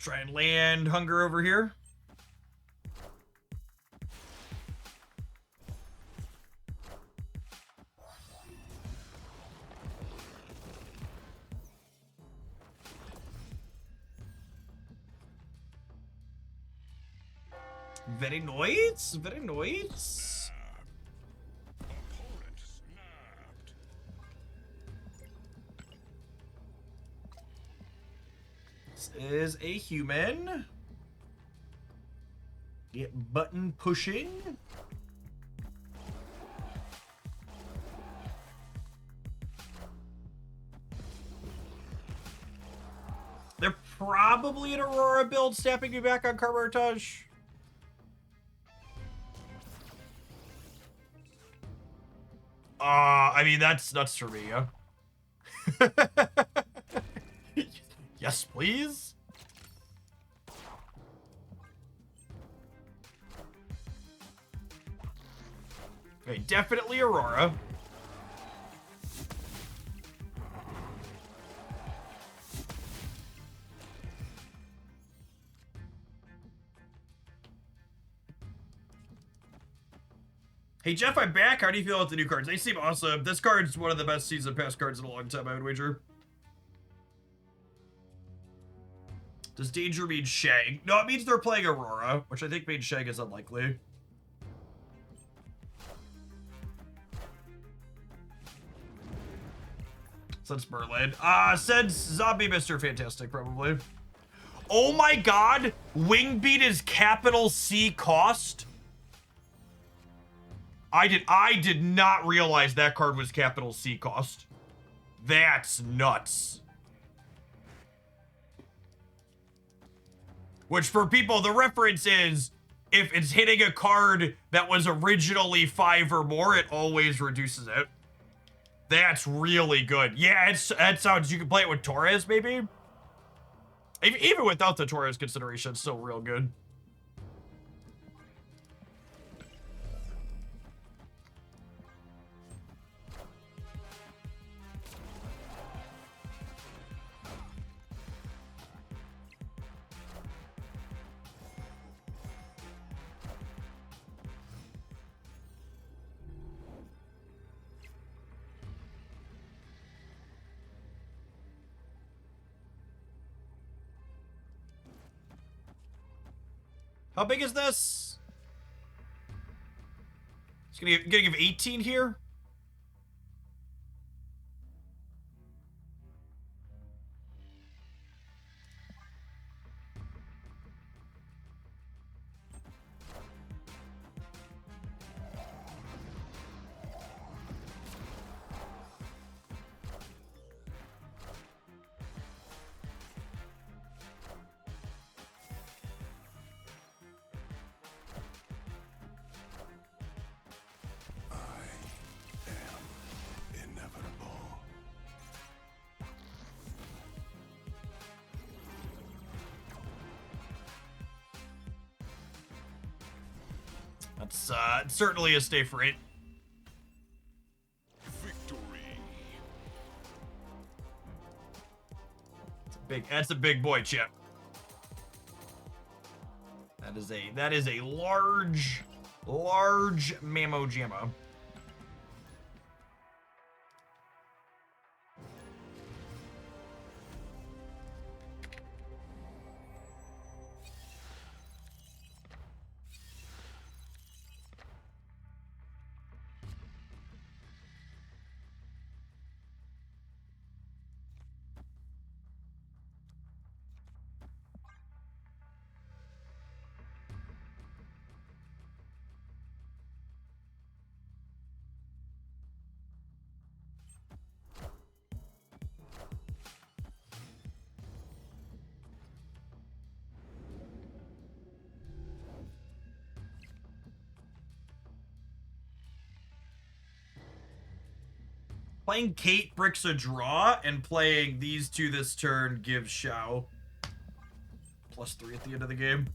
Try and land Hunger over here. Very nice, very nice. This is a human. Get button pushing. They're probably an Aurora build, snapping you back on Carbertage. I mean, that's nuts for me, yeah. Yes, please. Okay, definitely Aurora. Hey Jeff, I'm back. How do you feel about the new cards? They seem awesome. This card's one of the best season pass cards in a long time, I would wager. Does Danger mean Shag? No, it means they're playing Aurora, which I think means Shag is unlikely. Since Merlin. Since Zombie Mr. Fantastic, probably. Oh my god! Wingbeat is capital C cost? I did not realize that card was capital C cost. That's nuts. Which for people, the reference is if it's hitting a card that was originally 5 or more, it always reduces it. That's really good. Yeah, that sounds, you can play it with Torres, maybe? Even without the Torres consideration, it's still real good. How big is this? It's gonna give 18 here. That's certainly a stay for it. Victory. That's a big boy, Chip. That is a large mammo jammo. Playing Kate bricks a draw, and playing these two this turn gives Shou +3 at the end of the game.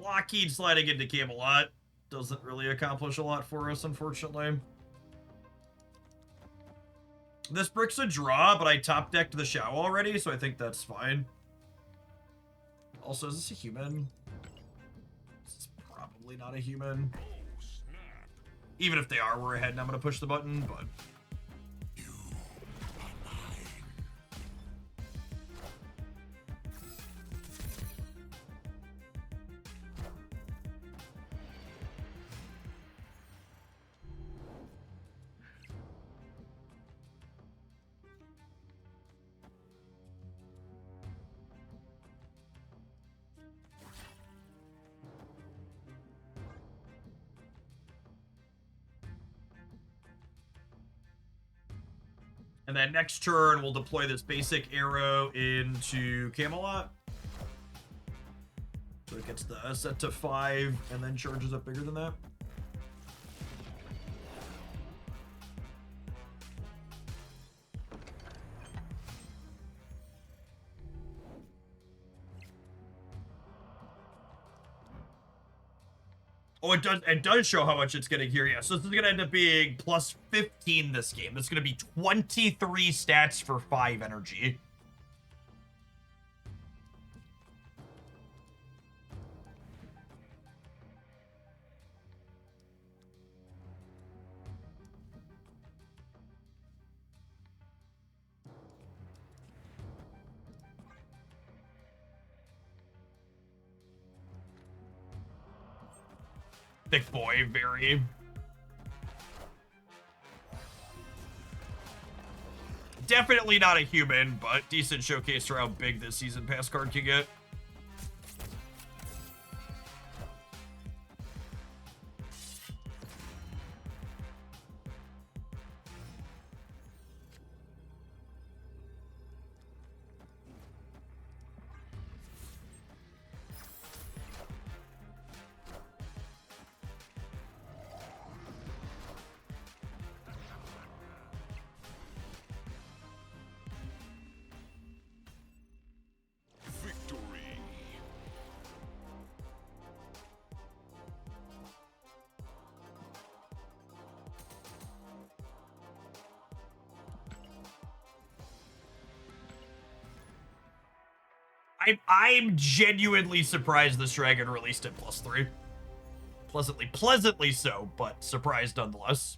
Lockheed sliding into Camelot doesn't really accomplish a lot for us, unfortunately. This brick's a draw, but I top decked the Shou already, so I think that's fine. Also, is this a human? This is probably not a human. Even if they are, we're ahead and I'm going to push the button, but... And then next turn, we'll deploy this basic arrow into Camelot. So it gets the set to 5 and then charges up bigger than that. Oh, it does show how much it's getting here, yeah. So this is going to end up being plus 15 this game. It's going to be 23 stats for 5 energy. Thick boy, very. Definitely not a human, but decent showcase for how big this season pass card can get. I'm genuinely surprised this dragon released at +3. Pleasantly so, but surprised nonetheless.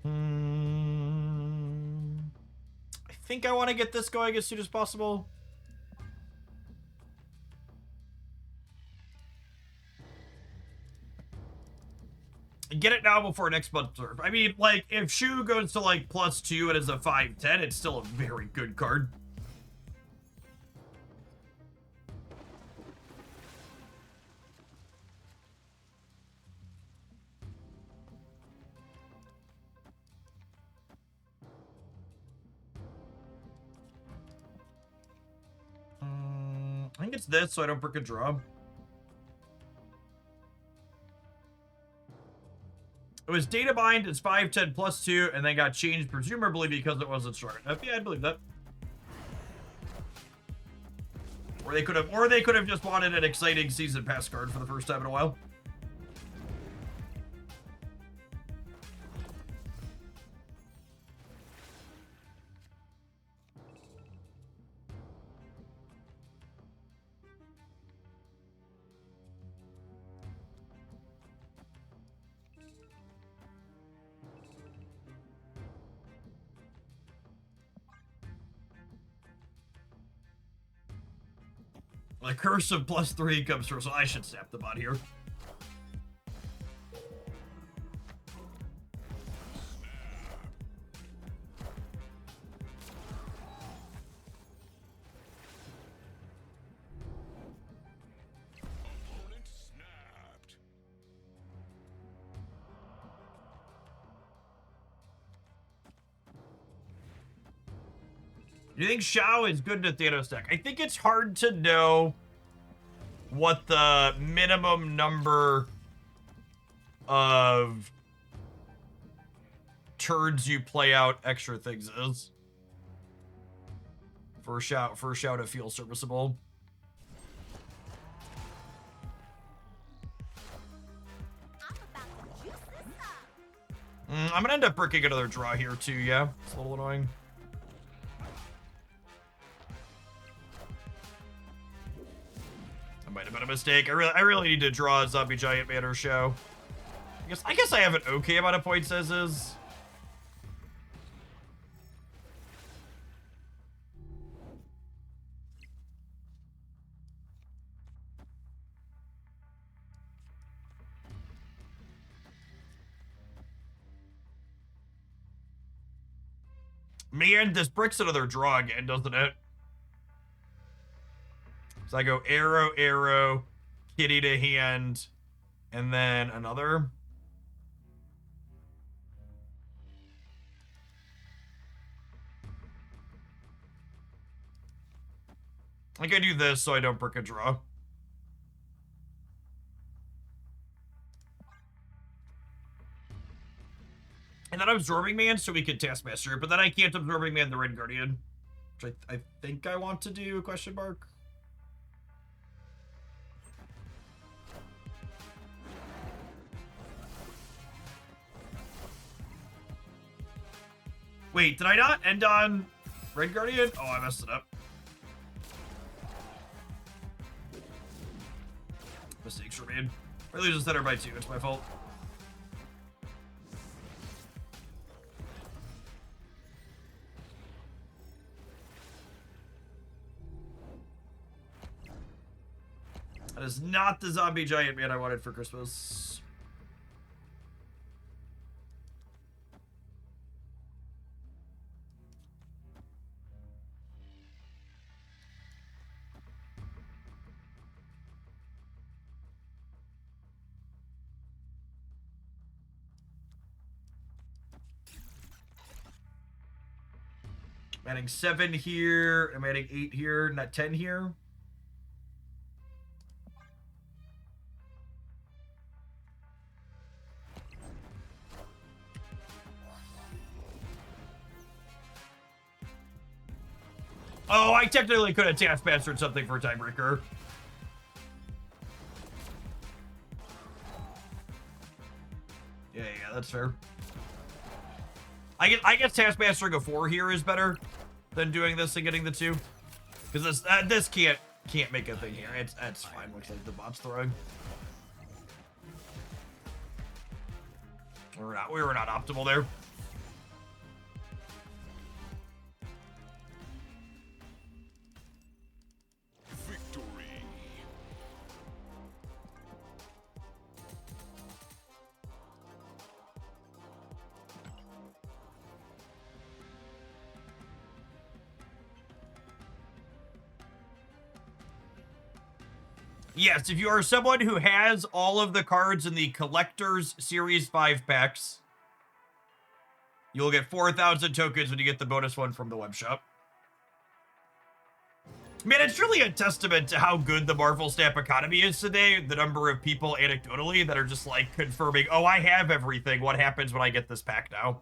I think I want to get this going as soon as possible. Get it now before next month's serve. I mean, like, if Shou goes to, like, +2 and is a 5/10, it's still a very good card. I think it's this, so I don't brick a draw. It was data mined, it's 5/10 +2, and then got changed presumably because it wasn't strong enough. Yeah, I believe that. Or they could have just wanted an exciting season pass card for the first time in a while. The curse of +3 comes through, so I should snap the bot here. Do you think Shou is good in a Thanos deck? I think it's hard to know what the minimum number of turns you play out extra things is for Shou to feel serviceable. I'm gonna end up bricking another draw here too, yeah. It's a little annoying. That might have been a mistake. I really need to draw a Zombie Giant Man or Shou. I guess I have an okay amount of points as is. Man, this bricks another draw again, doesn't it? So I go arrow, arrow, kitty to hand, and then another. Like I do this so I don't brick a draw. And then Absorbing Man so we can Taskmaster, but then I can't Absorbing Man the Red Guardian. Which I think I want to do, question mark. Wait, did I not end on Red Guardian? Oh, I messed it up. Mistakes were made. I lose a center by 2, it's my fault. That is not the Zombie Giant Man I wanted for Christmas. I'm adding 7 here. I'm adding 8 here, not 10 here. Oh, I technically could have Taskmastered something for a tiebreaker. Yeah, that's fair. I guess Taskmastering a 4 here is better than doing this and getting the 2. Because this can't make a thing here. That's fine. Looks like the bot's throwing. We were not optimal there. Yes, if you are someone who has all of the cards in the Collector's Series 5 packs, you'll get 4,000 tokens when you get the bonus one from the web shop. Man, it's really a testament to how good the Marvel Snap economy is today. The number of people anecdotally that are just like confirming, oh, I have everything. What happens when I get this pack now?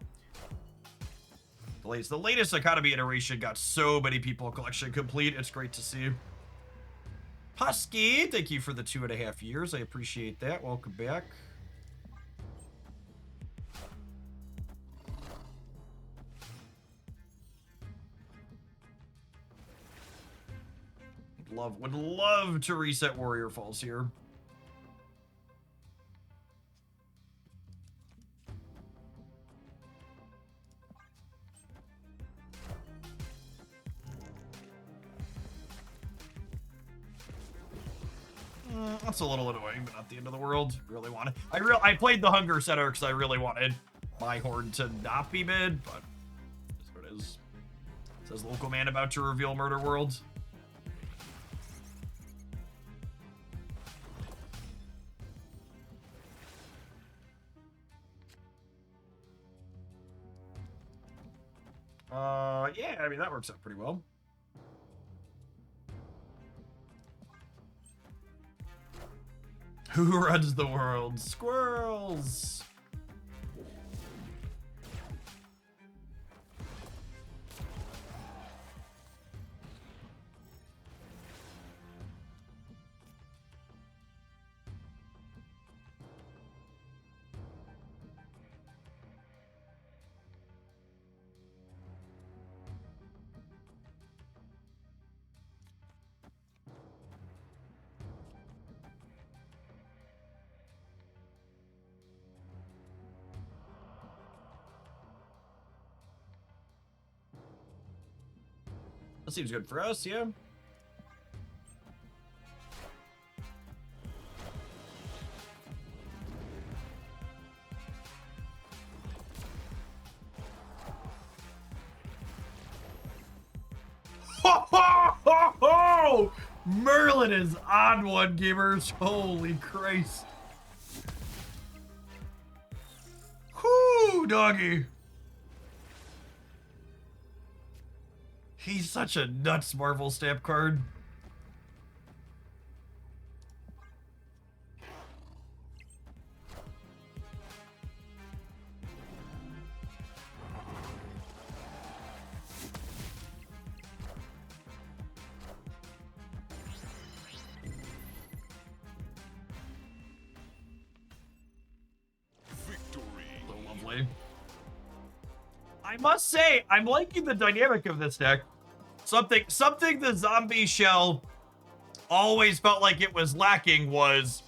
The latest economy iteration got so many people collection complete. It's great to see. Husky, thank you for the 2.5 years. I appreciate that. Welcome back. Would love to reset Warrior Falls here. That's a little annoying, but not the end of the world. Really wanted. I played the Hunger Center because I really wanted my Horde to not be mid, but that's what it is. It says local man about to reveal Murder World. Yeah, I mean, that works out pretty well. Who runs the world? Squirrels! That seems good for us, yeah. Ho, ho, ho, ho! Merlin is on one, gamers. Holy Christ. Whoo, doggy. He's such a nuts Marvel stamp card. Victory. So lovely. I must say, I'm liking the dynamic of this deck. Something the zombie shell always felt like it was lacking was,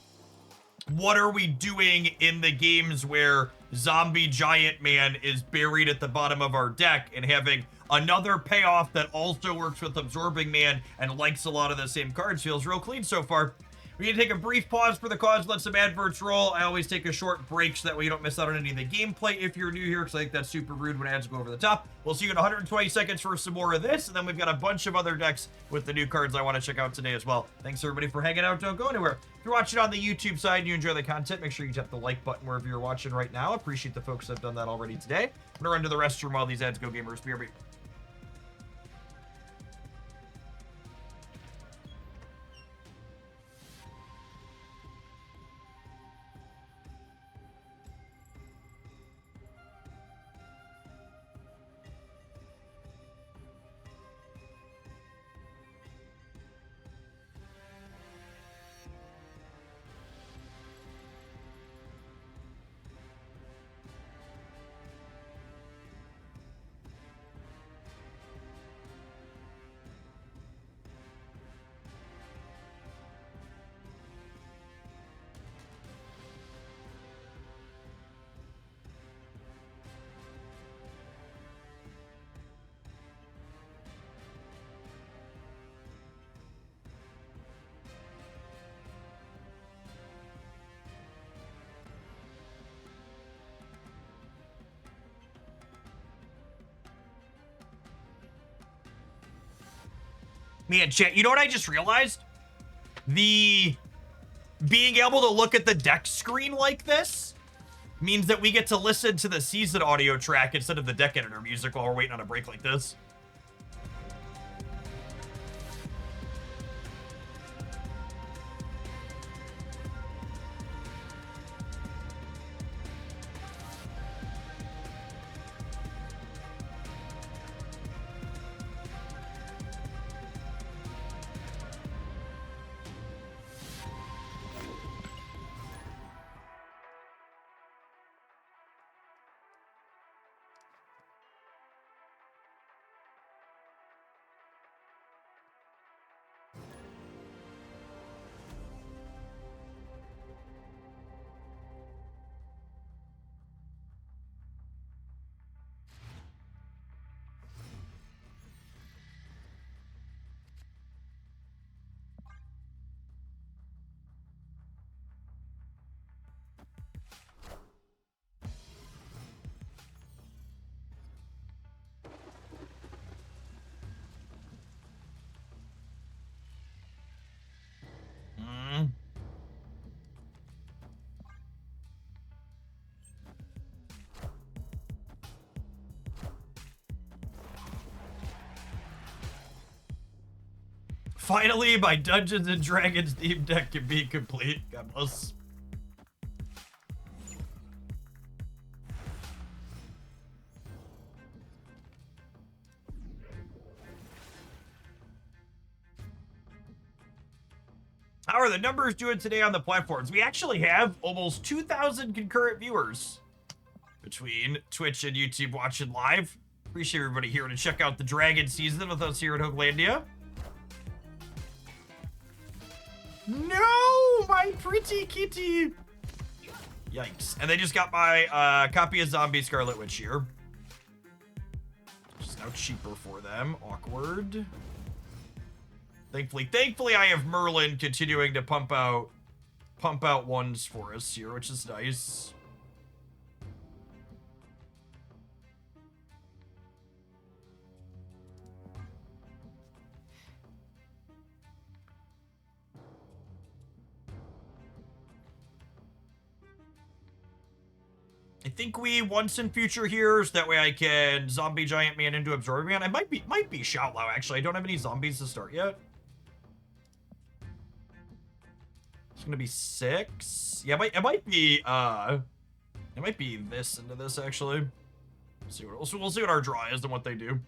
what are we doing in the games where zombie giant man is buried at the bottom of our deck, and having another payoff that also works with absorbing man and likes a lot of the same cards feels real clean so far. We're gonna take a brief pause for the cause, let some adverts roll. I always take a short break so that way you don't miss out on any of the gameplay if you're new here, because I think that's super rude when ads go over the top. We'll see you in 120 seconds for some more of this, and then we've got a bunch of other decks with the new cards I want to check out today as well. Thanks everybody for hanging out. Don't go anywhere. If you're watching on the YouTube side and you enjoy the content, make sure you tap the like button wherever you're watching right now. Appreciate the folks that have done that already today. I'm gonna run to the restroom while these ads go, gamers. BRB. Man, chat, you know what I just realized? The being able to look at the deck screen like this means that we get to listen to the season audio track instead of the deck editor music while we're waiting on a break like this. Finally, my Dungeons and Dragons theme deck can be complete. God bless. How are the numbers doing today on the platforms? We actually have almost 2,000 concurrent viewers between Twitch and YouTube watching live. Appreciate everybody here to check out the Dragon season with us here at Hooglandia. No, my pretty kitty. Yikes. And they just got my copy of Zombie Scarlet Witch here. Which is now cheaper for them. Awkward. Thankfully, I have Merlin continuing to pump out ones for us here, which is nice. I think we once in future here, so that way I can zombie giant man into absorbing man. I might be Shou-Lao actually. I don't have any zombies to start yet. It's gonna be 6. Yeah, it might be this into this actually. We'll see what our draw is and what they do.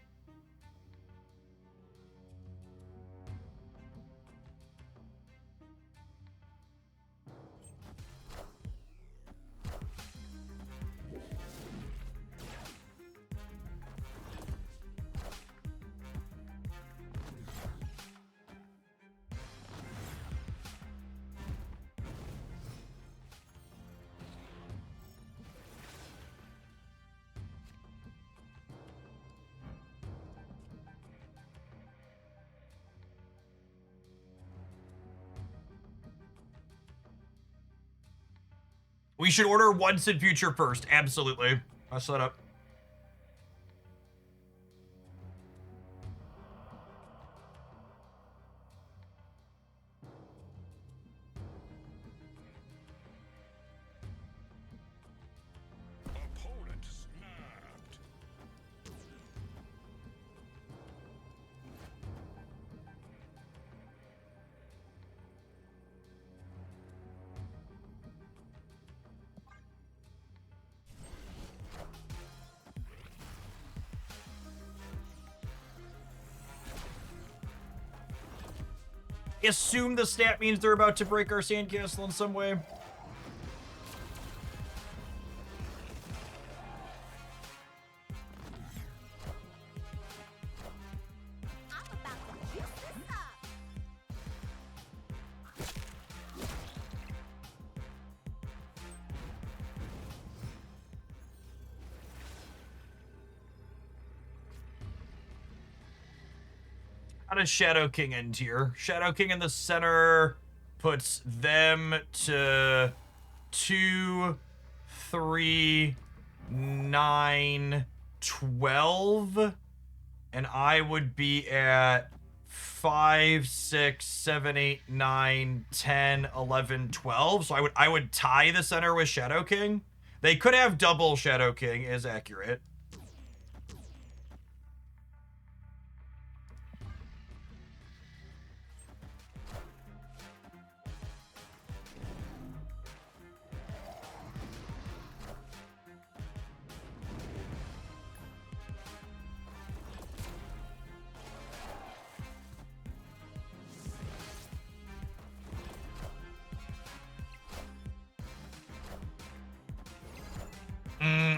We should order once in future first. Absolutely. I'll set up. Opponent snapped. Assume the snap means they're about to break our sandcastle in some way. How does Shadow King end here? Shadow King in the center puts them to 2, 3, 9, 12. And I would be at 5, 6, 7, 8, 9, 10, 11, 12. So I would tie the center with Shadow King. They could have double Shadow King, is accurate.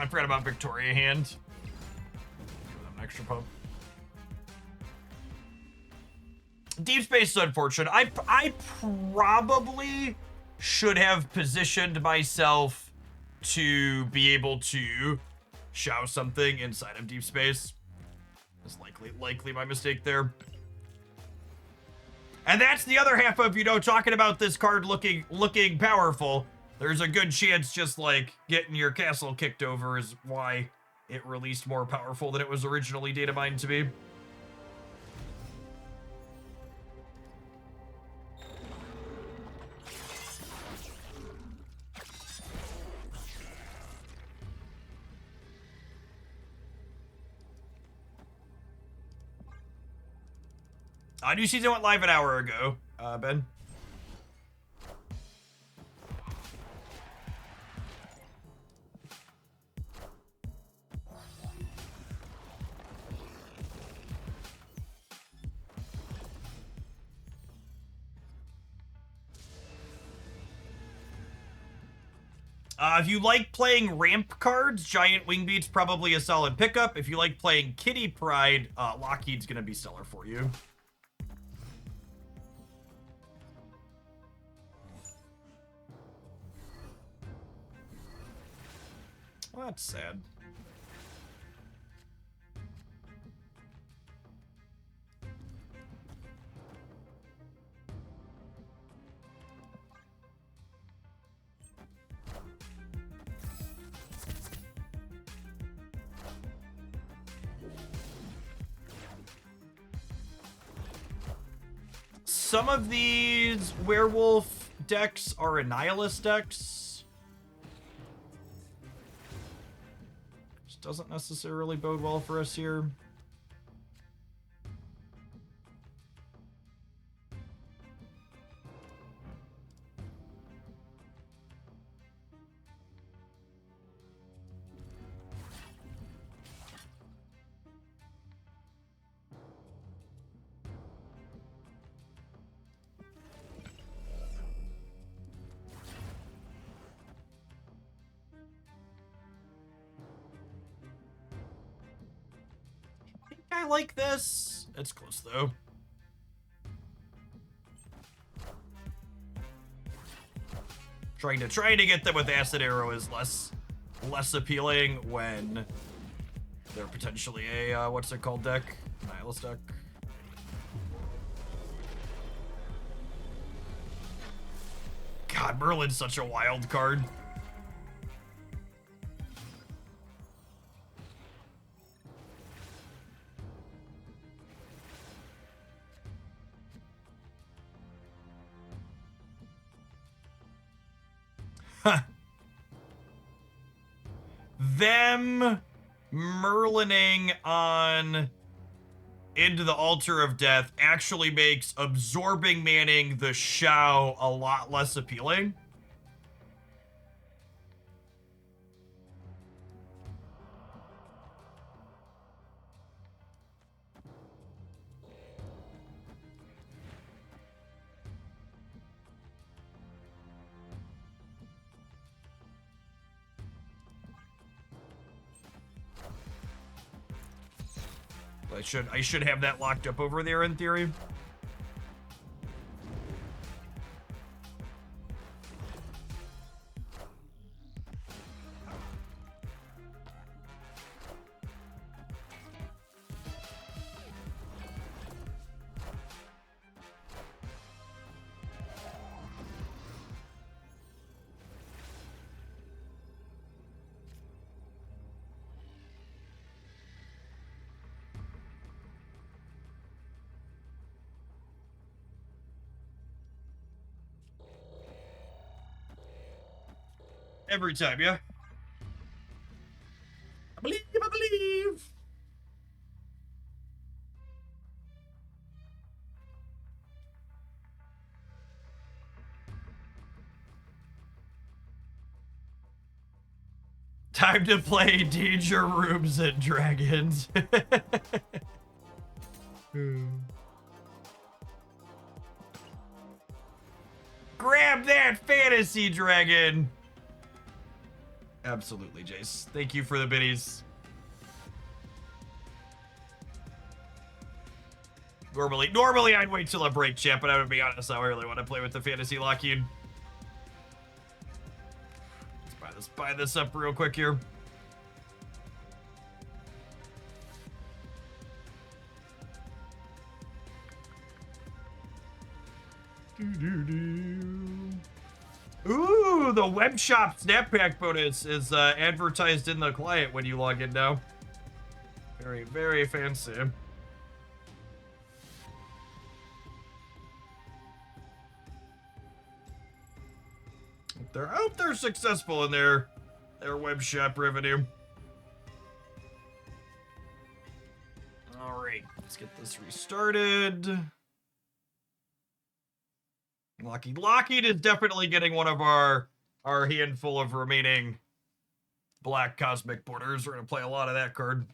I forgot about Victoria hand. Give them an extra pump. Deep Space is unfortunate. I probably should have positioned myself to be able to shout something inside of Deep Space. That's likely my mistake there. And that's the other half of, talking about this card looking powerful. There's a good chance just like getting your castle kicked over is why it released more powerful than it was originally data mined to be. New season went live an hour ago, Ben. If you like playing ramp cards, Giant Wingbeat's probably a solid pickup. If you like playing Kitty Pride, Lockheed's gonna be stellar for you. Well, that's sad. Some of these werewolf decks are Annihilus decks. Which doesn't necessarily bode well for us here. I like this. It's close though. Trying to get them with Acid Arrow is less appealing when they're potentially a what's it called deck? Nihilus deck. God, Merlin's such a wild card. Them Merlining on Into the Altar of Death actually makes absorbing Manning the Shou a lot less appealing. I should have that locked up over there in theory. Every time, yeah. I believe. Time to play Danger Rooms and Dragons. Grab that fantasy dragon. Absolutely, Jace. Thank you for the biddies. Normally I'd wait till a break, champ, but I'm gonna be honest, I really want to play with the fantasy Lockheed. Let's buy this up real quick here. Ooh, the web shop snap pack bonus is advertised in the client when you log in now. Very, very fancy. I hope they're successful in their web shop revenue. All right, let's get this restarted. Lockheed is definitely getting one of our handful of remaining black cosmic borders. We're gonna play a lot of that card.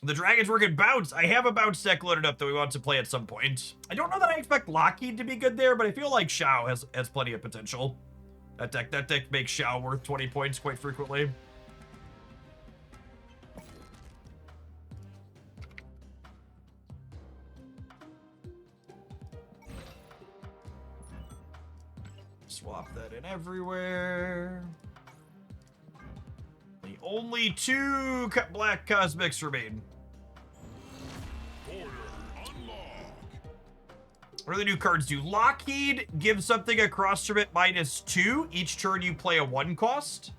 The Dragons working bounce. I have a bounce deck loaded up that we want to play at some point. I don't know that I expect Lockheed to be good there, but I feel like Shou has plenty of potential. That deck makes Shou worth 20 points quite frequently. Swap that in everywhere. The only 2 black cosmics remain. What do the new cards do? Lockheed gives something across from it -2. Each turn you play a 1 cost.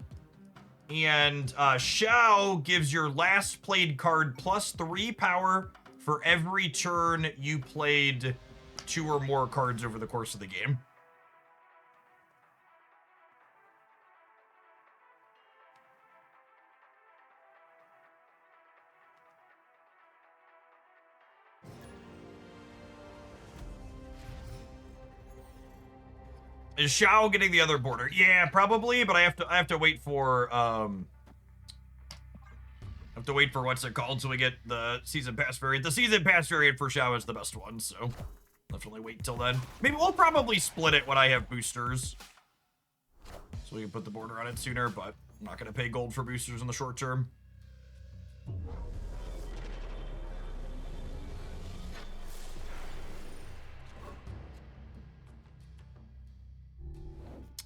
And Shou gives your last played card +3 power for every turn you played 2 or more cards over the course of the game. Is Shou getting the other border? Yeah, probably, but I have to wait for what's it called so we get the season pass variant. The season pass variant for Shou is the best one, so definitely wait until then. Maybe we'll probably split it when I have boosters, so we can put the border on it sooner. But I'm not gonna pay gold for boosters in the short term.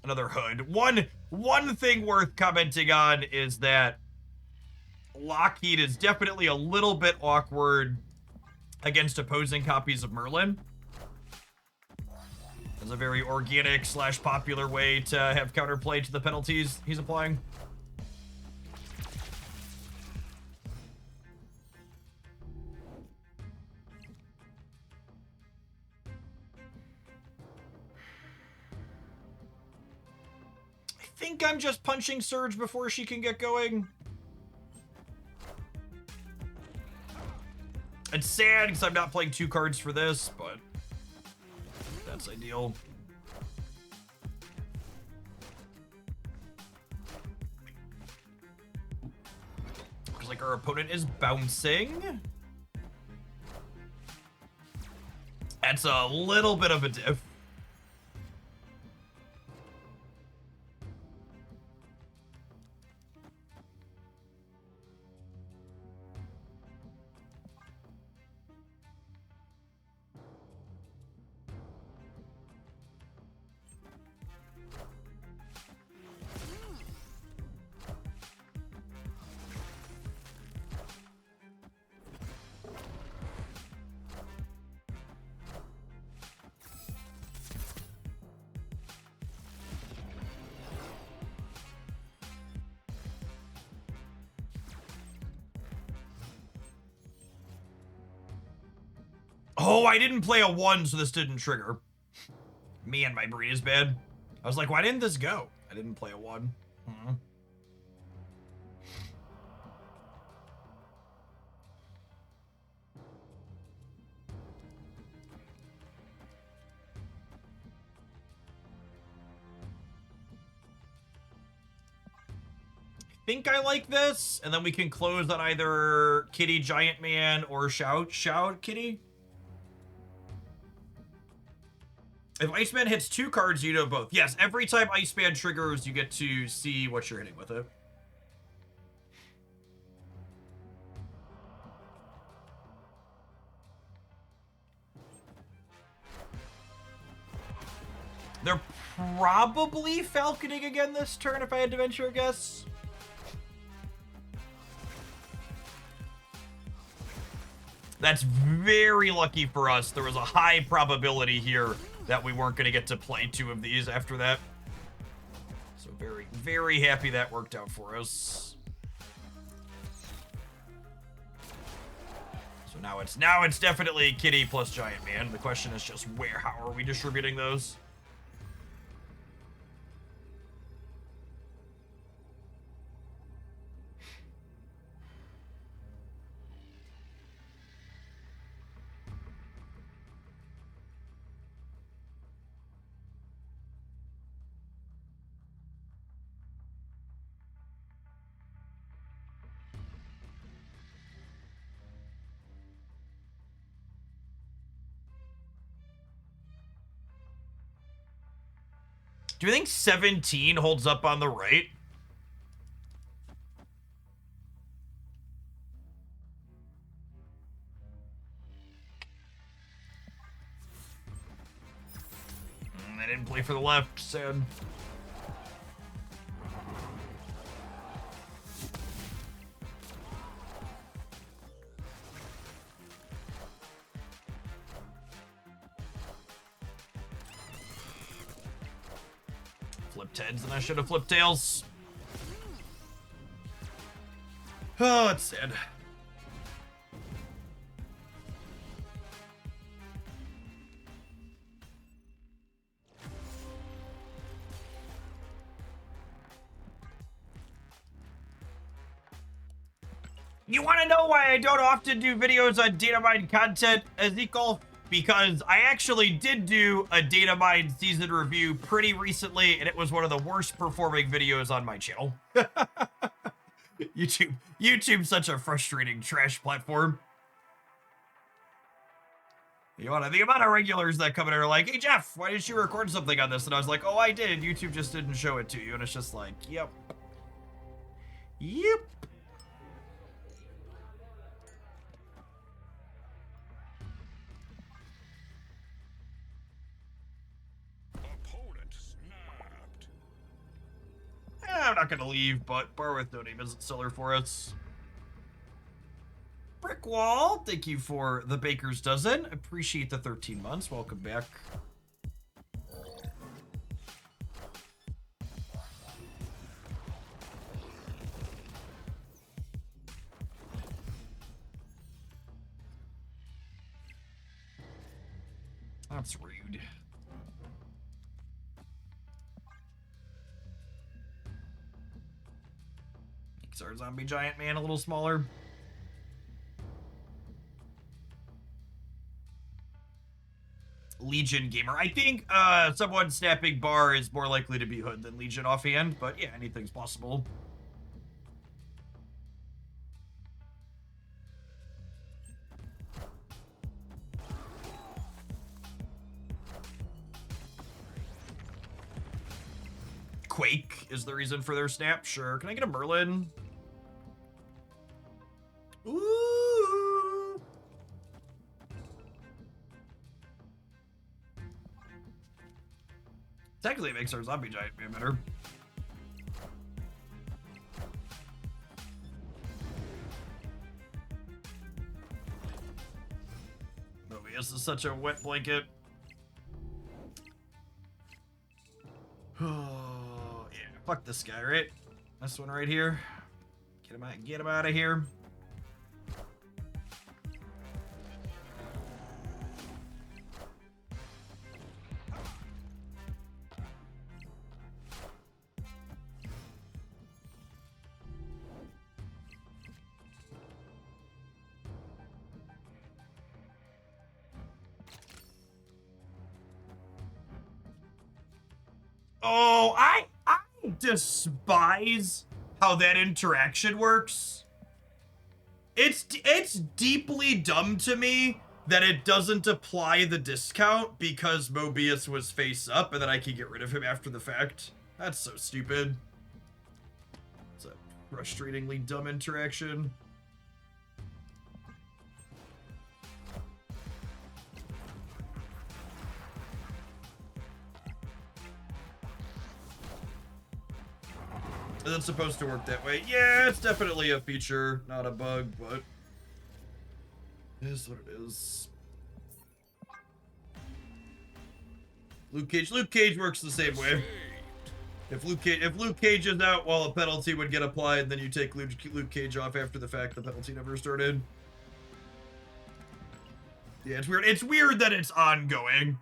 Another hood. One thing worth commenting on is that Lockheed is definitely a little bit awkward against opposing copies of Merlin. It's a very organic / popular way to have counterplay to the penalties he's applying. I think I'm just punching Surge before she can get going. It's sad because I'm not playing 2 cards for this, but that's ideal. Looks like our opponent is bouncing. That's a little bit of a diff. Oh, I didn't play a 1, so this didn't trigger. Man, my brain is bad. I was like, why didn't this go? I didn't play a 1. I think I like this, and then we can close on either Kitty Giant Man or Shou Kitty. If Iceman hits 2 cards, you know both. Yes, every time Iceman triggers, you get to see what you're hitting with it. They're probably falconing again this turn, if I had to venture a guess. That's very lucky for us. There was a high probability here that we weren't going to get to play 2 of these after that. So very, very happy that worked out for us. So now it's definitely Kitty plus Giant Man. The question is just how are we distributing those? Do you think 17 holds up on the right? I didn't play for the left, sad. Flipped heads and I should have flipped tails. Oh, it's sad. You want to know why I don't often do videos on data mine content, Ezekiel? Because I actually did do a data mine season review pretty recently, and it was one of the worst performing videos on my channel. YouTube's such a frustrating trash platform. You know, the amount of regulars that come in and are like, hey Jeff, why didn't you record something on this? And I was like, oh, I did. YouTube just didn't show it to you. And it's just like, yep. Yep. Opponent snapped. I'm not gonna leave, but Bar with No Name isn't stellar for us. Brick Wall, thank you for the baker's dozen. Appreciate the 13 months. Welcome back. That's rude. Makes our zombie giant man a little smaller. Legion gamer. I think someone snapping bar is more likely to be Hood than Legion offhand, but yeah, anything's possible. Quake is the reason for their snap. Sure. Can I get a Merlin? Ooh. Technically, it makes our zombie giant man better. Mobius is such a wet blanket. Oh, yeah. Fuck this guy, right? This one right here. Get him out of here. Oh, I despise how that interaction works. It's deeply dumb to me that it doesn't apply the discount because Mobius was face up and then I can get rid of him after the fact. That's so stupid. It's a frustratingly dumb interaction. Is it supposed to work that way? Yeah, it's definitely a feature, not a bug, but it is what it is. Luke Cage works the same way. If Luke Cage is out while a penalty would get applied, then you take Luke Cage off after the fact the penalty never started. Yeah, it's weird. It's weird that it's ongoing.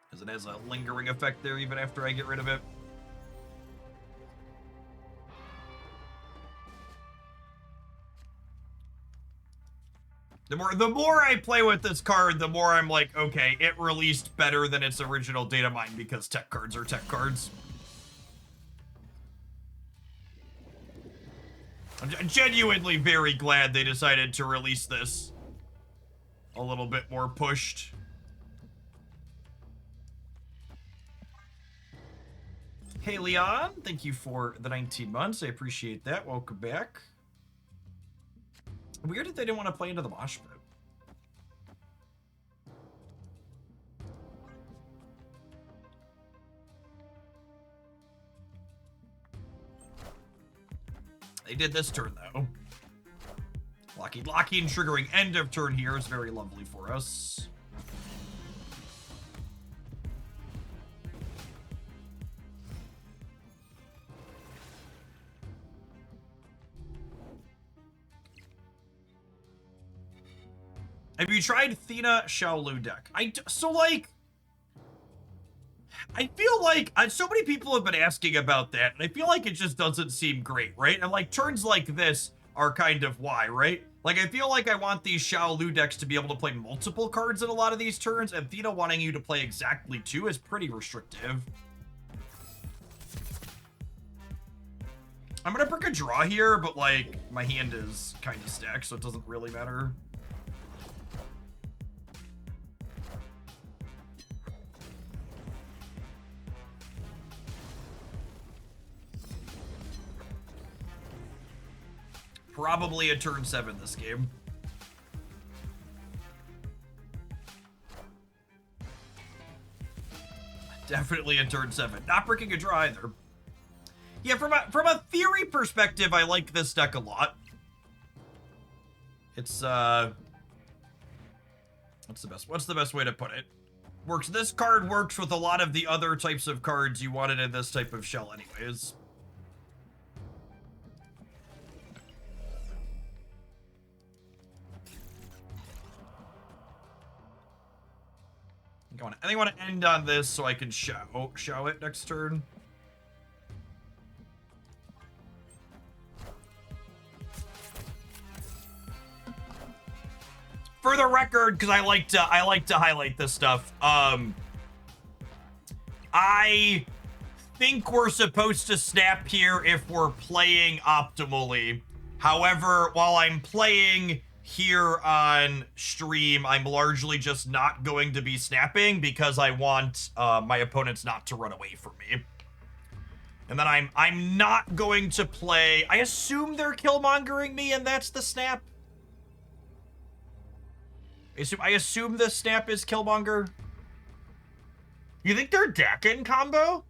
Because it has a lingering effect there even after I get rid of it. The more I play with this card, the more I'm like, okay, it released better than its original data mine because tech cards are tech cards. I'm genuinely very glad they decided to release this a little bit more pushed. Hey, Leon, thank you for the 19 months. I appreciate that. Welcome back. Weird that they didn't want to play into the mosh pit. They did this turn, though. Locking and triggering end of turn here is very lovely for us. Have you tried Athena Shou-Lao deck? So like, I feel like so many people have been asking about that, and I feel like it just doesn't seem great, right? And like turns like this are kind of why, right? Like I feel like I want these Shou-Lao decks to be able to play multiple cards in a lot of these turns, and Athena wanting you to play exactly 2 is pretty restrictive. I'm gonna pick a draw here, but like my hand is kind of stacked, so it doesn't really matter. Probably a turn 7 this game. Definitely a turn 7. Not breaking a draw either. Yeah, from a theory perspective, I like this deck a lot. It's what's the best way to put it? Works. This card works with a lot of the other types of cards you wanted in this type of shell anyways. I think I want to end on this so I can show it next turn. For the record, because I like to highlight this stuff. I think we're supposed to snap here if we're playing optimally. However, while I'm playing here on stream, I'm largely just not going to be snapping because I want my opponents not to run away from me. And then I'm not going to play. I assume they're killmongering me, and that's the snap. I assume the snap is killmonger. You think they're Dakin combo?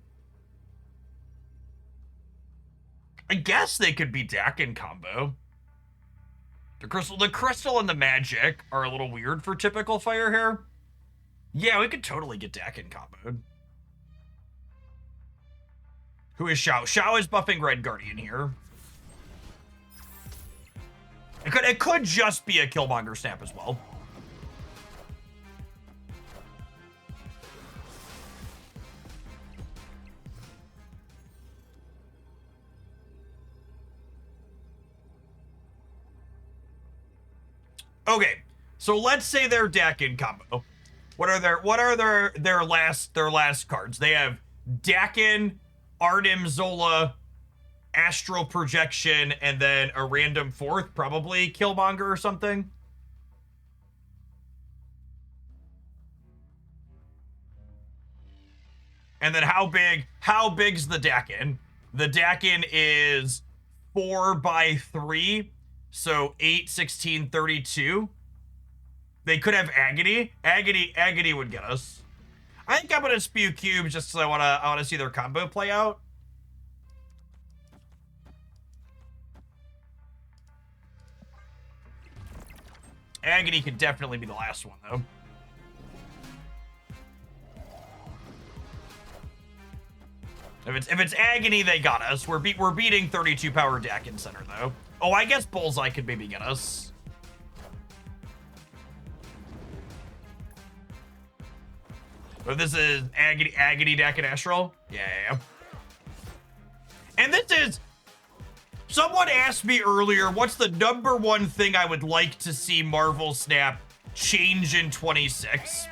I guess they could be Dakin combo. The crystal and the magic are a little weird for typical fire here. Yeah, we could totally get Dakin comboed. Who is Shou? Shou is buffing Red Guardian here. It could just be a Killmonger snap as well. Okay, so let's say they're Dakin combo. What are their last cards? They have Dakin, Arnim Zola, Astral Projection, and then a random fourth, probably Killmonger or something. And then how big's the Dakin? The Dakin is 4x3. So 8, 16, 32. They could have Agony. Agony would get us. I think I'm gonna spew cubes just so I wanna see their combo play out. Agony could definitely be the last one though. If it's Agony, they got us. We're beating 32 power Dakin Center though. Oh, I guess Bullseye could maybe get us. But this is Agony, Dakin, Astral? Yeah. And this is... Someone asked me earlier, what's the #1 thing I would like to see Marvel Snap change in 26?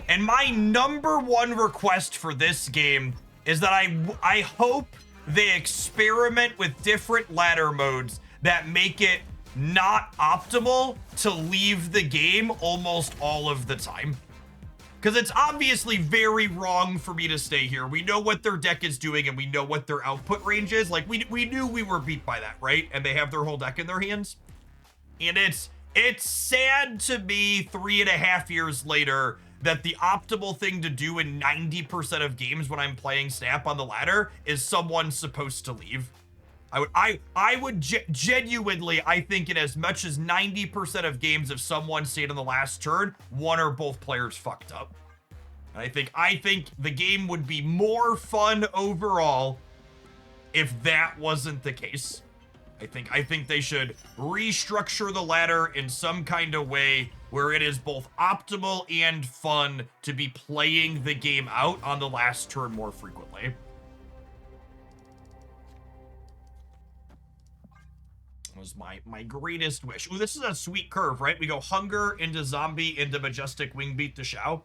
And my #1 request for this game is that I hope they experiment with different ladder modes that make it not optimal to leave the game almost all of the time. Because it's obviously very wrong for me to stay here. We know what their deck is doing and we know what their output range is. Like, we knew we were beat by that, right? And they have their whole deck in their hands. And it's sad to me 3.5 years later that the optimal thing to do in 90% of games when I'm playing Snap on the ladder is someone's supposed to leave. I would genuinely, I think in as much as 90% of games, if someone stayed on the last turn, one or both players fucked up. And I think the game would be more fun overall if that wasn't the case. I think they should restructure the ladder in some kind of way where it is both optimal and fun to be playing the game out on the last turn more frequently. Was my greatest wish. Ooh, this is a sweet curve, right? We go Hunger into Zombie into Majestic Wingbeat to Shou.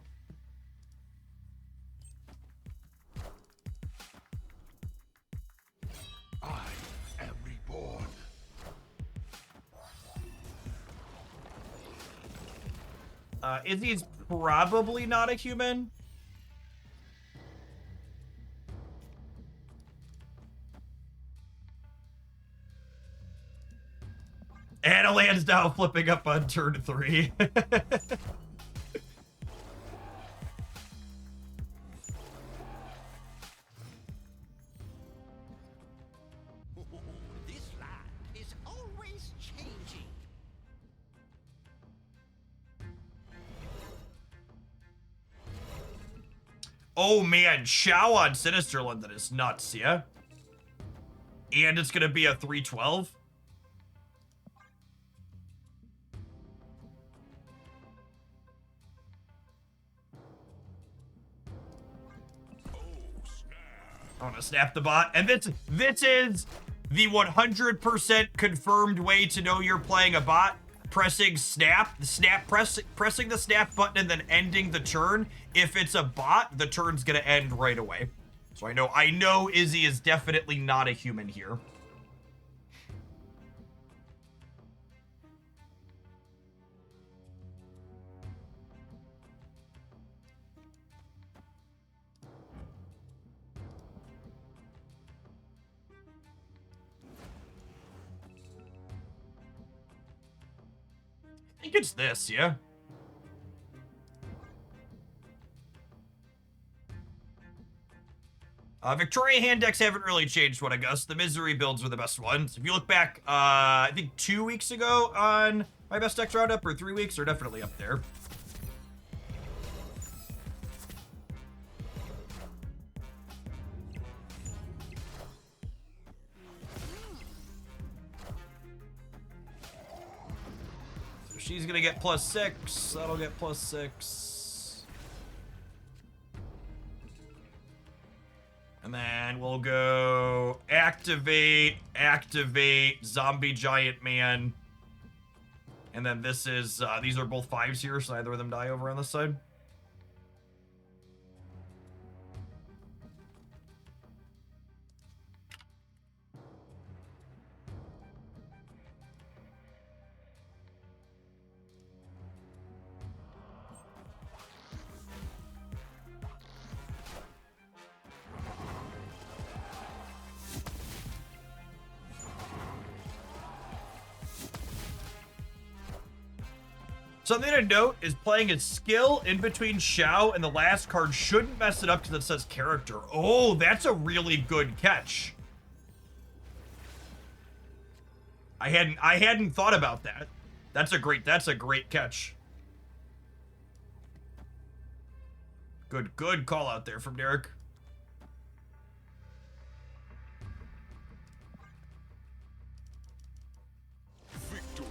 I am reborn. Izzy's probably not a human. Anna Lansdowne flipping up on turn 3. This land is always changing. Oh man, Shou on Sinister London is nuts, yeah? And it's gonna be a 3/12. I want to snap the bot. And this is the 100% confirmed way to know you're playing a bot. Pressing pressing the snap button and then ending the turn. If it's a bot, the turn's gonna end right away. So I know Izzy is definitely not a human here. I think it's this, yeah? Victoria hand decks haven't really changed what I guess. The Misery builds are the best ones. If you look back, I think 2 weeks ago on my best decks roundup, or 3 weeks, they're definitely up there. She's gonna get +6. That'll get +6. And then we'll go activate, zombie giant man. And then this is, these are both 5s here, so neither of them die over on this side. Something to note is playing a skill in between Shou and the last card shouldn't mess it up because it says character. Oh, that's a really good catch. I hadn't thought about that. That's a great catch. Good call out there from Derek.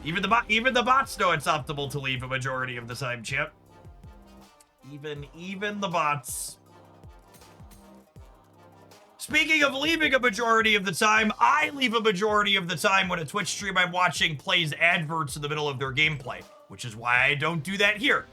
Even the bots know it's optimal to leave a majority of the time, champ. Even the bots. Speaking of leaving a majority of the time, I leave a majority of the time when a Twitch stream I'm watching plays adverts in the middle of their gameplay, which is why I don't do that here.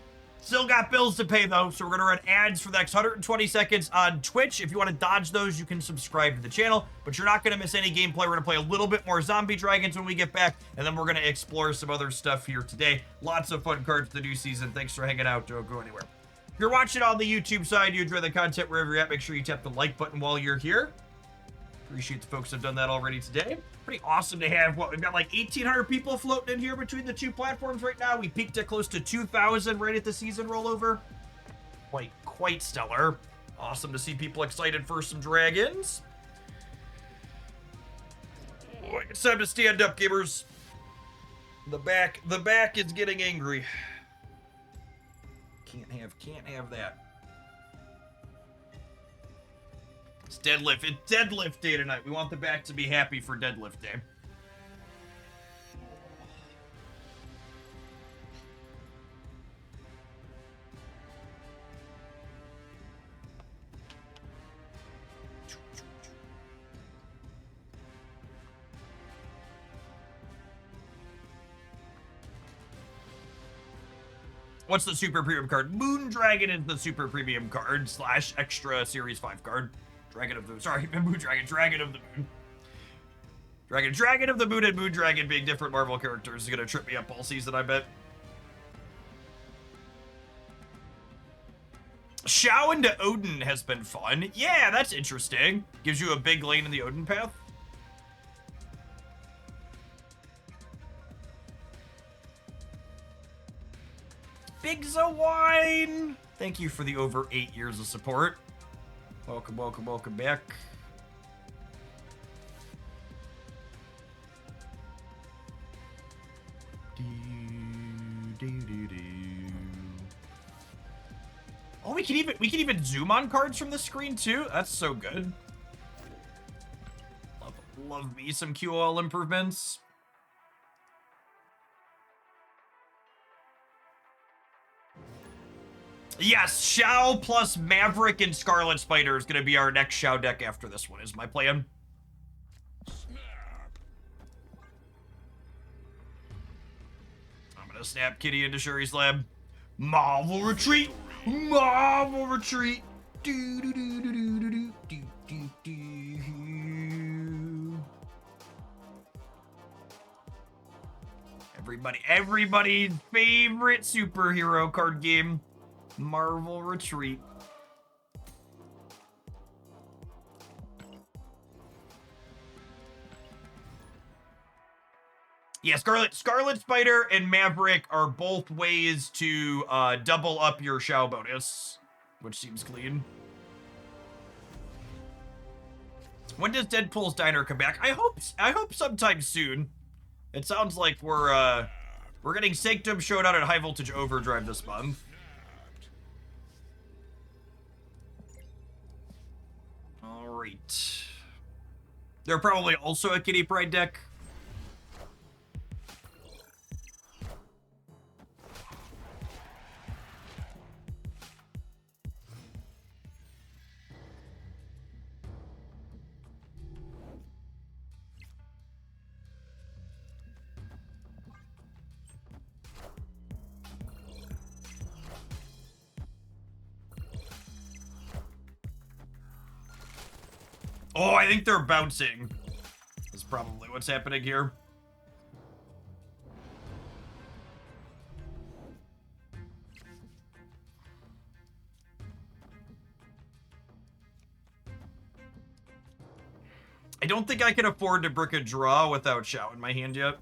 Still got bills to pay, though, so we're going to run ads for the next 120 seconds on Twitch. If you want to dodge those, you can subscribe to the channel, but you're not going to miss any gameplay. We're going to play a little bit more Zombie Dragons when we get back, and then we're going to explore some other stuff here today. Lots of fun cards for the new season. Thanks for hanging out. Don't go anywhere. If you're watching on the YouTube side, you enjoy the content wherever you're at, make sure you tap the like button while you're here. Appreciate the folks that have done that already today. Pretty awesome to have, we've got like 1,800 people floating in here between the two platforms right now. We peaked at close to 2,000 right at the season rollover. Quite stellar. Awesome to see people excited for some dragons. Oh, it's time to stand up, gamers. The back is getting angry. Can't have that. It's deadlift. It's deadlift day tonight. We want the back to be happy for deadlift day. What's the super premium card? Moon Dragon is the super premium card / extra series 5 card. Dragon of the, sorry, Moon Dragon, Dragon of the Moon. Dragon of the Moon and Moon Dragon being different Marvel characters is gonna trip me up all season, I bet. Shou into Odin has been fun. Yeah, that's interesting. Gives you a big lane in the Odin path. Big Zawine! Thank you for the over 8 years of support. Welcome, welcome, welcome back. Oh, we can even zoom on cards from the screen too. That's so good. Love me some QOL improvements. Yes, Shou plus Maverick and Scarlet Spider is going to be our next Shou deck after this one, is my plan. I'm going to snap Kitty into Shuri's lab. Marvel Retreat! Marvel Retreat! Do, do, do, do, do, do, do, do, do. Everybody's favorite superhero card game. Marvel Retreat. Yeah, Scarlet Spider and Maverick are both ways to double up your Shou bonus, which seems clean. When does Deadpool's Diner come back? I hope sometime soon. It sounds like we're getting Sanctum Showdown and High Voltage Overdrive this month. Alright. They're probably also a Kitty Pride deck. Oh, I think they're bouncing. That's probably what's happening here. I don't think I can afford to brick a draw without Shou in my hand yet.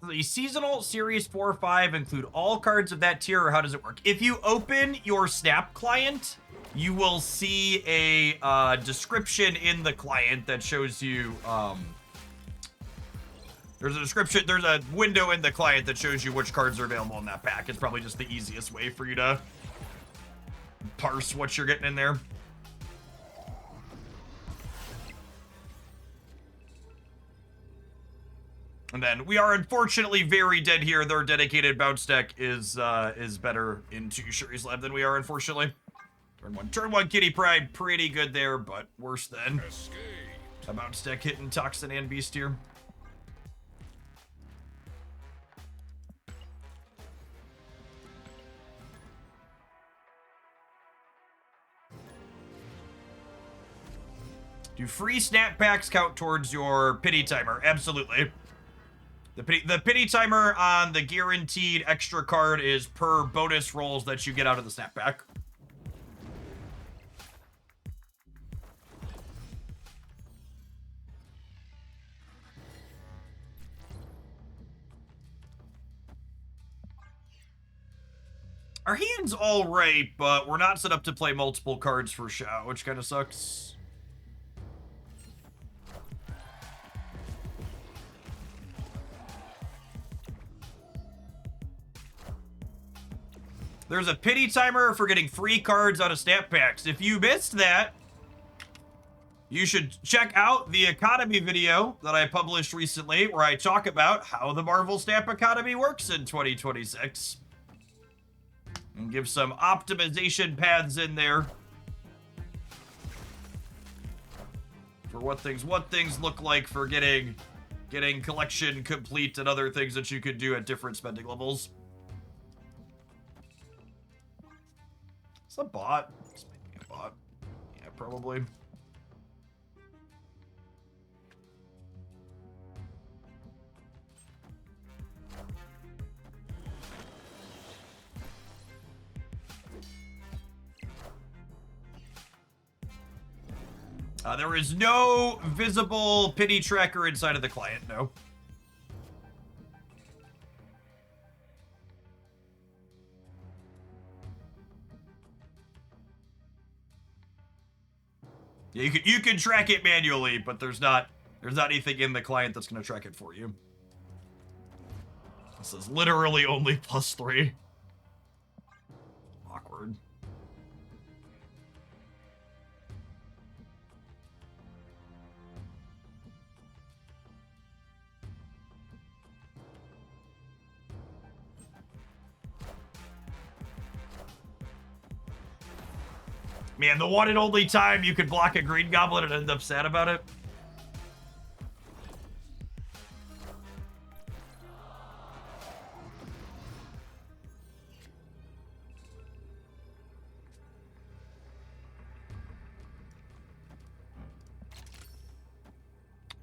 The seasonal series 4 or 5 include all cards of that tier, or how does it work? If you open your Snap client, you will see a description in the client that shows you, there's a description, there's a window in the client that shows you which cards are available in that pack. It's probably just the easiest way for you to parse what you're getting in there. And then we are unfortunately very dead here. Their dedicated bounce deck is better into Shuri's Lab than we are, unfortunately. Turn one Kitty Pride, pretty good there, but worse than a bounce deck hitting Toxin and Beast here. Do free snap packs count towards your pity timer? Absolutely. The pity timer on the guaranteed extra card is per bonus rolls that you get out of the snap pack. Our hand's all right, but we're not set up to play multiple cards for Shou, which kind of sucks. There's a pity timer for getting free cards out of snap packs. If you missed that, you should check out the economy video that I published recently where I talk about how the Marvel Snap economy works in 2026. And give some optimization paths in there for what things look like for getting collection complete and other things that you could do at different spending levels. It's a bot. It's maybe a bot. Yeah, probably. There is no visible pity tracker inside of the client, no. Yeah, you can track it manually, but there's not anything in the client that's going to track it for you. This is literally only +3. Awkward. Man, the one and only time you could block a green goblin and end up sad about it.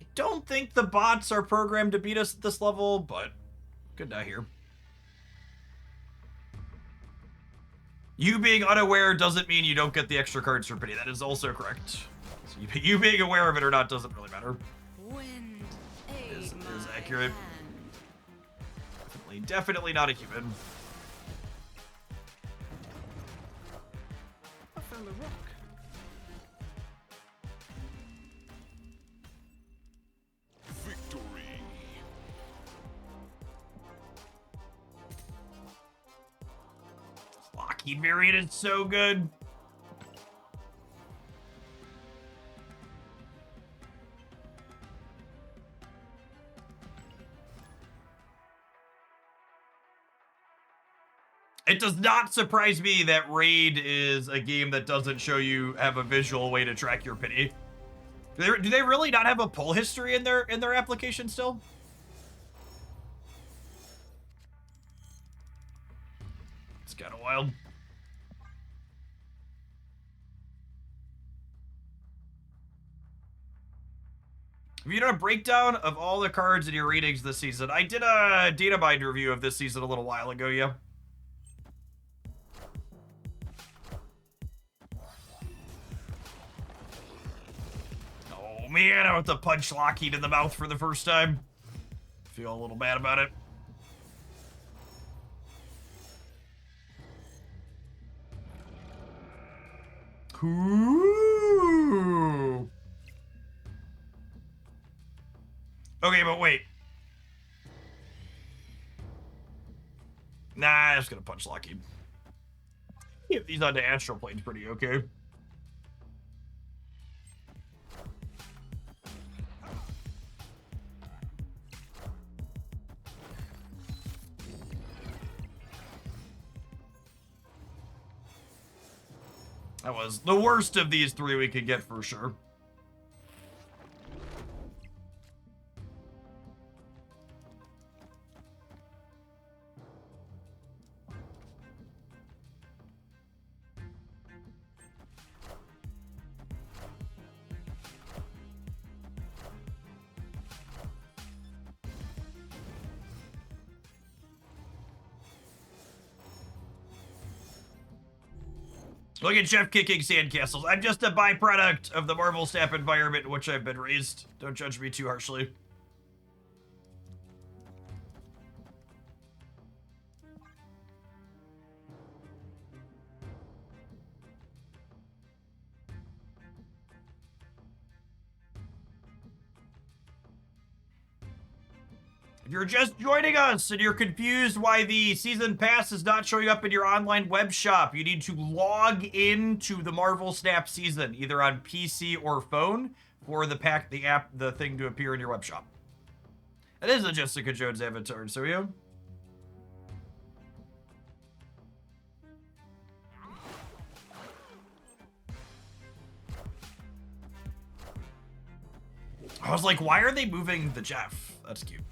I don't think the bots are programmed to beat us at this level, but good to hear. You being unaware doesn't mean you don't get the extra cards for pity. That is also correct. So you being aware of it or not doesn't really matter. Wind, Is accurate. Definitely not a human. I found a rock. Victory. Lockheed variant is so good. It does not surprise me that Raid is a game that doesn't show you have a visual way to track your pity. Do they really not have a pull history in their application still? It's kind of wild. Have you done a breakdown of all the cards in your ratings this season? I did a data bind review of this season a little while ago, yeah. Oh man, I want to punch Lockheed in the mouth for the first time. Feel a little bad about it. Ooh. Okay, but wait. Nah, I'm just gonna punch Lucky. If he's on the astral plane's pretty okay. That was the worst of these three we could get for sure. Look at Jeff kicking sandcastles. I'm just a byproduct of the Marvel Snap environment in which I've been raised. Don't judge me too harshly. If you're just joining us and you're confused why the season pass is not showing up in your online web shop, you need to log into the Marvel Snap season, either on PC or phone, for the thing to appear in your web shop. That is a Jessica Jones avatar, so yeah. I was like, why are they moving the Jeff? That's cute.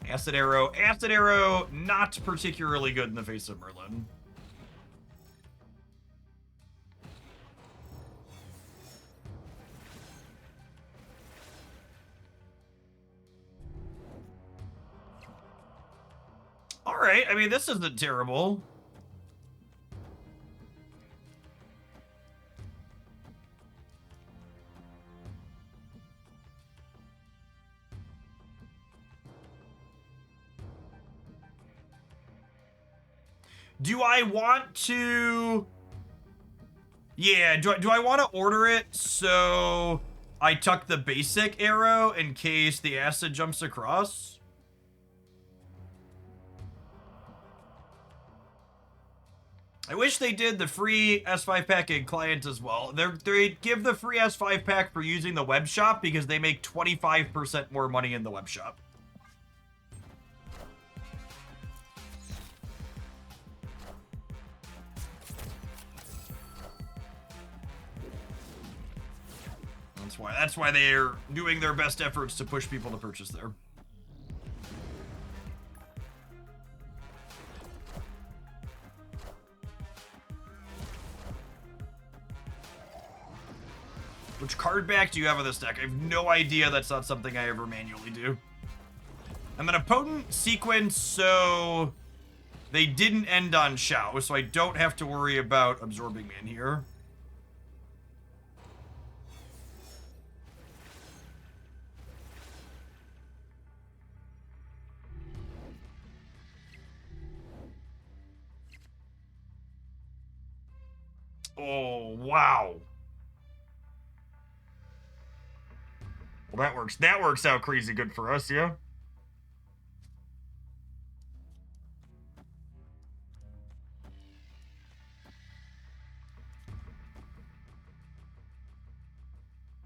Acid Arrow, not particularly good in the face of Merlin. All right, I mean, this isn't terrible. Do I want to... Yeah, do I want to order it so I tuck the basic arrow in case the acid jumps across? I wish they did the free S5 pack in client as well. They give the free S5 pack for using the web shop because they make 25% more money in the web shop. That's why they're doing their best efforts to push people to purchase there. Which card back do you have on this deck? I have no idea. That's not something I ever manually do. I'm gonna potent sequence so they didn't end on Shou, so I don't have to worry about absorbing man here. Oh, wow. Well, that works out crazy good for us, yeah?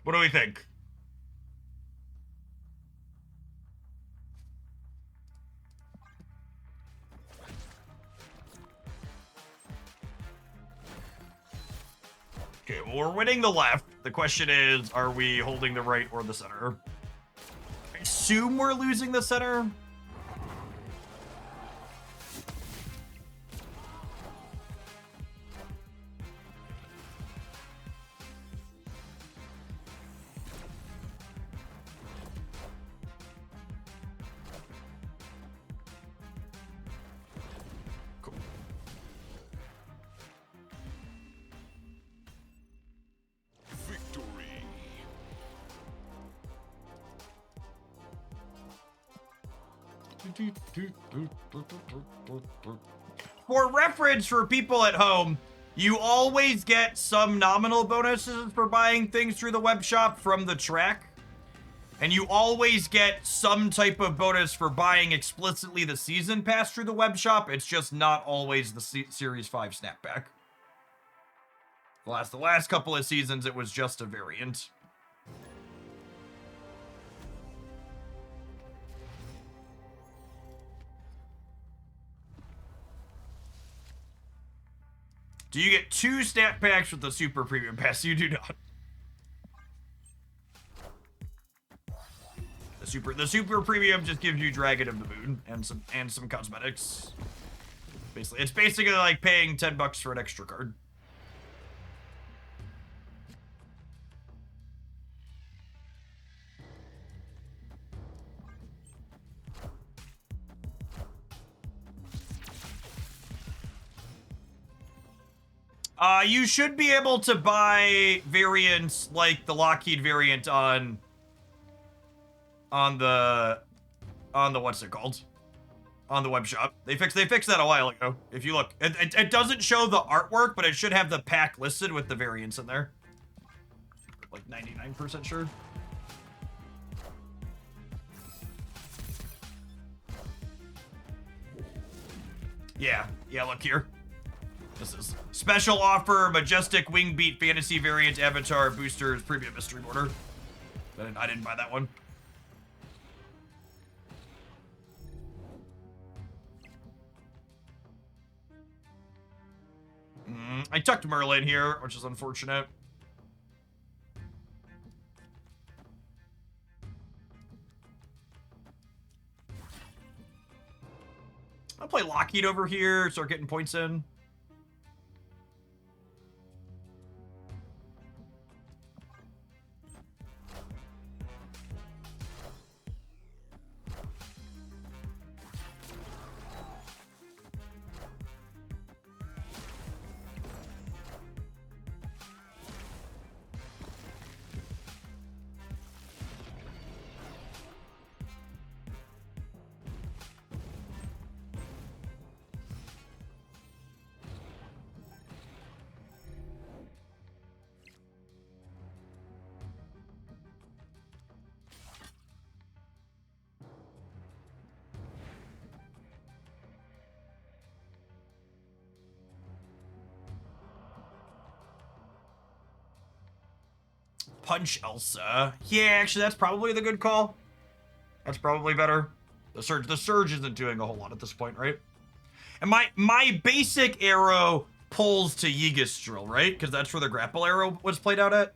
What do we think? Okay, well, we're winning the left. The question is, are we holding the right or the center? I assume we're losing the center. Cool. Victory. For reference for people at home, you always get some nominal bonuses for buying things through the web shop from the track. And you always get some type of bonus for buying explicitly the season pass through the web shop. It's just not always the Series 5 snapback. The last couple of seasons, it was just a variant. Do you get 2 snap packs with the Super Premium Pass? You do not. The super premium just gives you Dragon of the Moon and some cosmetics. Basically, it's basically like paying $10 for an extra card. You should be able to buy variants like the Lockheed variant on the what's it called? On the web shop. They fixed that a while ago. If you look, it doesn't show the artwork, but it should have the pack listed with the variants in there. Like 99% sure. Yeah, look here. This is special offer, Majestic Wingbeat Fantasy Variant Avatar Boosters Premium Mystery Border. I didn't buy that one. I tucked Merlin here, which is unfortunate. I'll play Lockheed over here, start getting points in. Punch Elsa. Yeah, actually, that's probably the good call. That's probably better. The Surge isn't doing a whole lot at this point, right? And my basic arrow pulls to Yggdrasil, right? Because that's where the grapple arrow was played out at.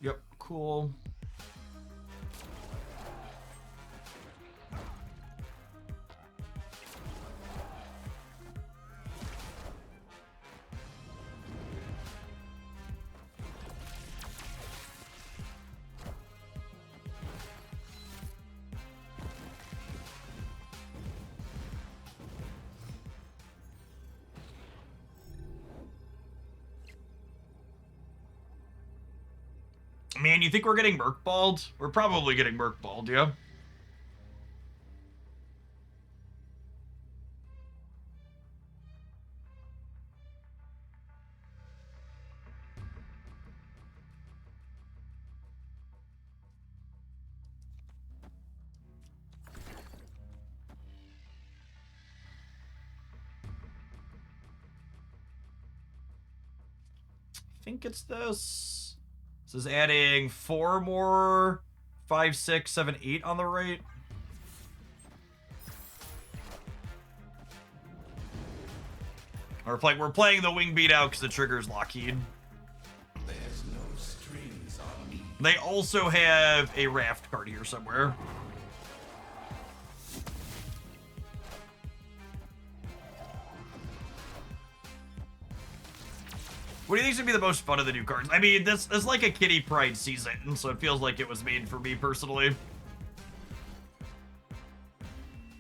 Yep, cool. Man, you think we're getting Merc-balled? We're probably getting Merc-balled, yeah? I think it's this. This is adding 4 more, 5, 6, 7, 8 on the right. We're playing the Wingbeat out because the trigger's Lockheed. There's no strings on me. They also have a Raft card here somewhere. What do you think's gonna be the most fun of the new cards? I mean, this is like a Kitty Pride season, so it feels like it was made for me personally.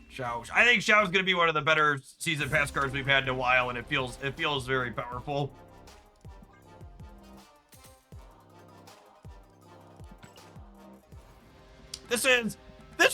Shou. I think Shou's gonna be one of the better season pass cards we've had in a while, and it feels very powerful. This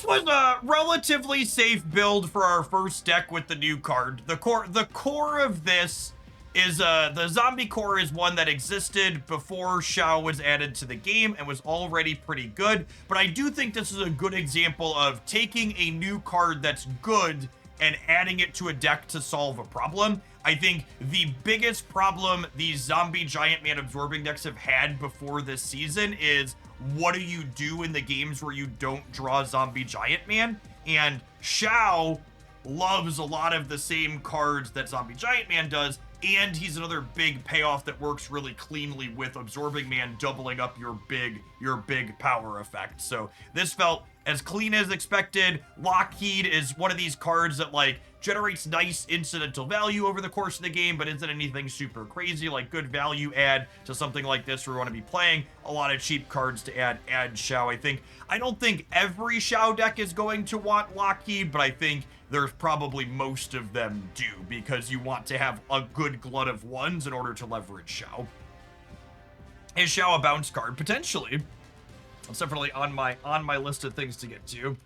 was a relatively safe build for our first deck with the new card. The core of this is the zombie core is one that existed before Shou was added to the game and was already pretty good. But I do think this is a good example of taking a new card that's good and adding it to a deck to solve a problem. I think the biggest problem these zombie giant man absorbing decks have had before this season is, what do you do in the games where you don't draw zombie giant man? And Shou loves a lot of the same cards that zombie giant man does, and he's another big payoff that works really cleanly with absorbing man doubling up your big power effect. So this felt as clean as expected. Lockheed is one of these cards that like generates nice incidental value over the course of the game, but isn't anything super crazy, like good value add to something like this where we want to be playing a lot of cheap cards to add Shou. I don't think every Shou deck is going to want Lockheed, but I think there's probably most of them do, because you want to have a good glut of ones in order to leverage Shou. Is Shou a bounce card? Potentially. It's definitely on my list of things to get to.